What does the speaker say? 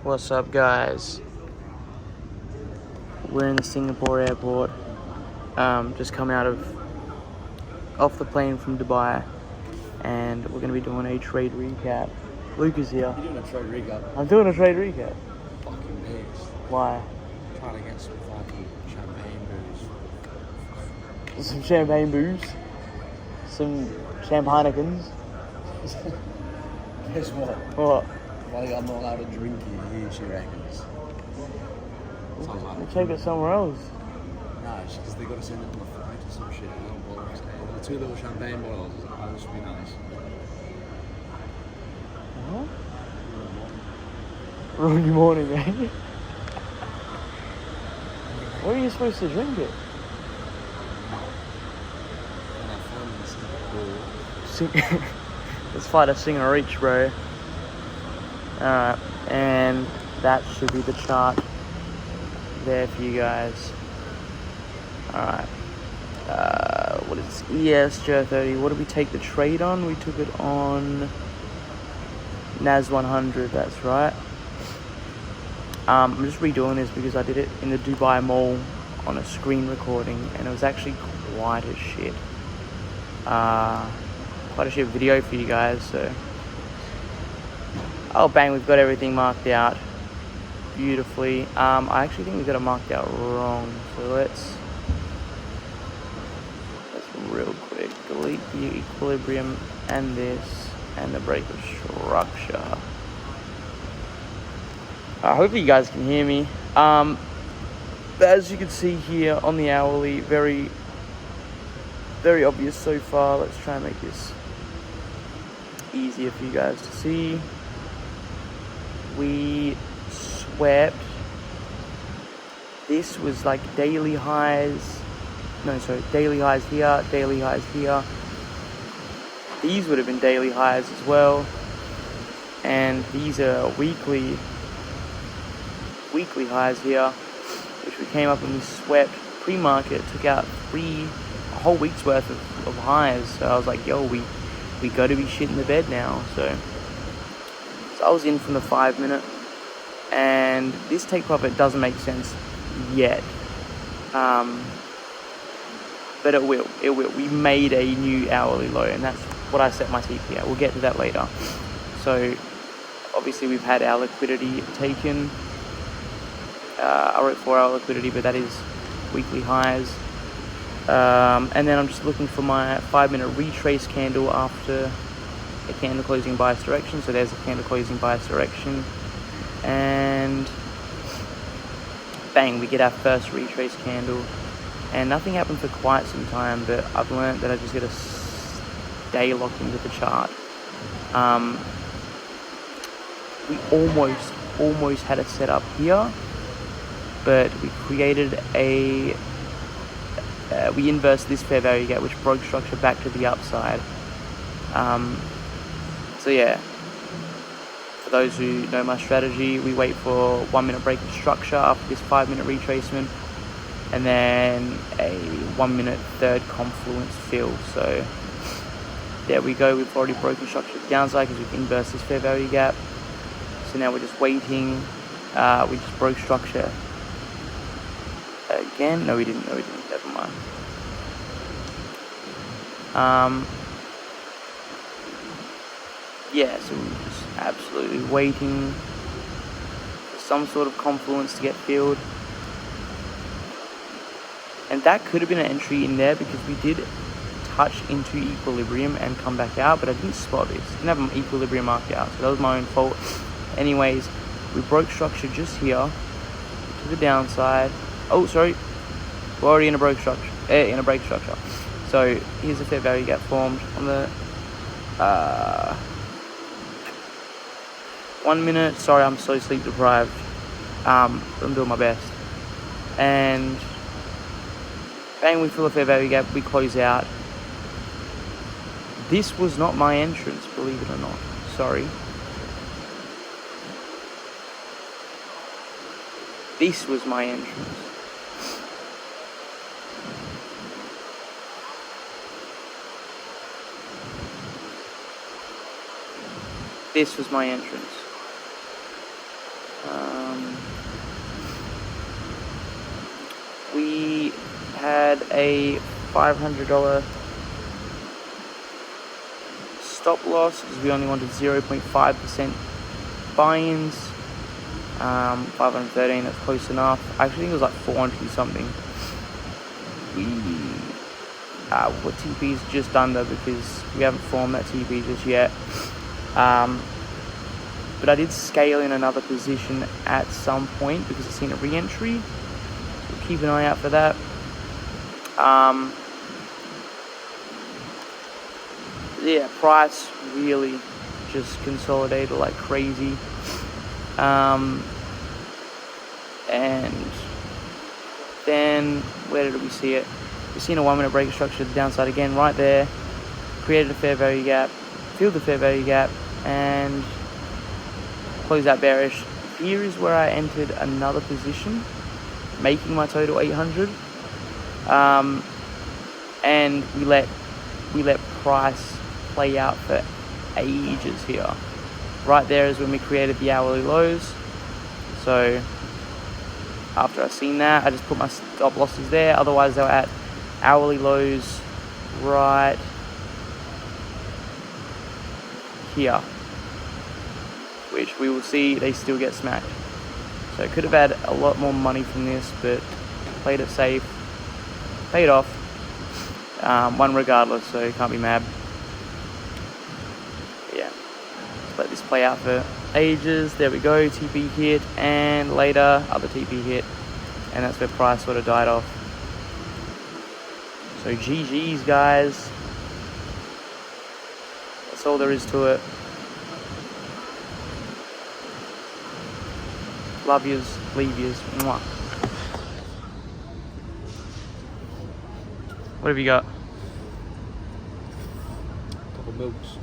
What's up, guys? We're in the Singapore airport. Just come off the plane from Dubai, and we're gonna be doing a trade recap. Luke is here. You're doing a trade recap. I'm doing a trade recap. Fucking beast. Why? Trying to get some fucking champagne booze. Some champagne booze. Some Champanekins. Guess what? What? Like I'm not allowed to drink here, she reckons. Sounds like We'll take it somewhere else. Nah, it's because they got to send it on the flight or some shit. Little bottles. The 2 little champagne bottles. Oh, this would be nice. What? Ruin your morning, mate. Where are you supposed to drink it? And I found this cool. Let's fight a singer each, bro. Alright, and that should be the chart there for you guys. Alright. What is this? ES30. What did we take the trade on? We took it on NAS 100, that's right. I'm just redoing this because I did it in the Dubai Mall on a screen recording, and it was actually quite a shit video for you guys. So, oh bang, we've got everything marked out beautifully. I actually think we got it marked out wrong, so let's real quick delete the equilibrium and this and the brake of structure. Hopefully you guys can hear me. As you can see here on the hourly, very obvious so far. Let's try and make this easier for you guys to see. We swept. This was like daily highs. No, sorry, daily highs here, daily highs here. These would have been daily highs as well. And these are weekly highs here, which we came up and we swept pre-market, took out a whole week's worth of highs. So I was like, yo, we got to be shitting the bed now. So I was in from the 5 minute, and this take profit doesn't make sense yet, but it will. We made a new hourly low, and that's what I set my TP at. We'll get to that later. So obviously we've had our liquidity taken. I wrote 4 hour liquidity, but that is weekly highs. And then I'm just looking for my 5 minute retrace candle after a candle closing bias direction. So there's a candle closing bias direction, and bang, we get our first retrace candle. And nothing happened for quite some time, but I've learned that I just gotta stay locked into the chart. We almost had it set up here, but we created we inversed this fair value gap, which broke structure back to the upside. So yeah, for those who know my strategy, we wait for 1 minute break of structure after this 5 minute retracement, and then a 1 minute third confluence fill. So there we go, we've already broken structure to the downside because we've inversed this fair value gap. So now we're just waiting. We just broke structure again. No we didn't, never mind. Yeah, so we're just absolutely waiting for some sort of confluence to get filled. And that could have been an entry in there because we did touch into equilibrium and come back out, but I didn't spot this. Didn't have an equilibrium marked out, so that was my own fault. Anyways, we broke structure just here to the downside. Oh, sorry, we're already in a break structure. So here's a fair value gap formed on the 1 minute. Sorry, I'm so sleep deprived. I'm doing my best. And bang, we fill a fair value gap, we close out. This was not my entrance, believe it or not. Sorry. This was my entrance. This was my entrance. had a $500 stop loss because we only wanted 0.5% buy-ins. 513, that's close enough. I actually think it was like 400 something. What TP is just under because we haven't formed that TP just yet. But I did scale in another position at some point because I've seen a re-entry. So keep an eye out for that. Yeah, price really just consolidated like crazy. And then where did we see it? We've seen a 1 minute break structure to the downside again right there. Created a fair value gap, filled the fair value gap, and closed out bearish. Here is where I entered another position, making my total 800. And we let price play out for ages here. Right there is when we created the hourly lows. So after I seen that, I just put my stop losses there. Otherwise, they were at hourly lows right here, which we will see they still get smacked. So I could have had a lot more money from this, but played it safe, paid off. Won regardless, so you can't be mad. Yeah, let's let this play out for ages. There we go, TP hit, and later other TP hit, and that's where price sort of died off. So GG's, guys. That's all there is to it. Love yous, leave yous. Mwah. What have you got? Couple milks.